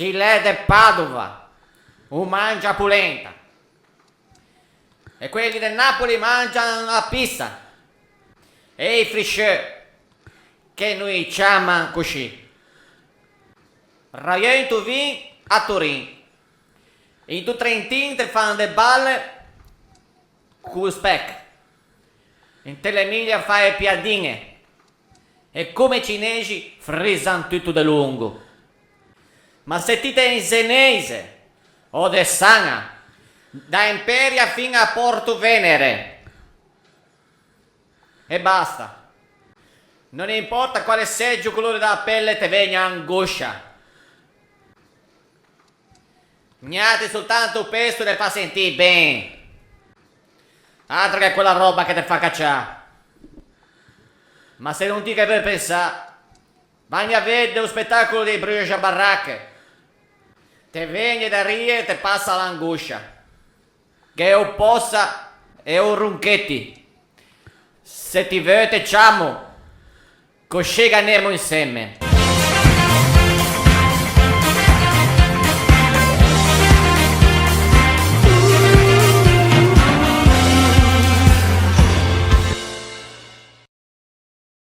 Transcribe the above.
Chi l'è de Padova mangia polenta. E quelli del Napoli mangiano la pizza. E i frisce che noi chiamiamo così. Raiento vin a Torino. In tu Trentin te fanno le balle con spec. In Telemilia fai piadine. E come i cinesi frizzano tutto de lungo. Ma se ti in senese o de Sana, da Imperia fino a Porto Venere. E basta. Non importa quale seggio colore della pelle te venga angoscia. Niente soltanto questo te fa sentire bene. Altro che quella roba che te fa cacciare. Ma se non ti che per pensare, vai a vedere lo spettacolo dei Bruges a baracche. Te vieni da rie e te passa l'angoscia. Che o possa e o runchetti. Se ti vede ciamo, così ganemo insieme.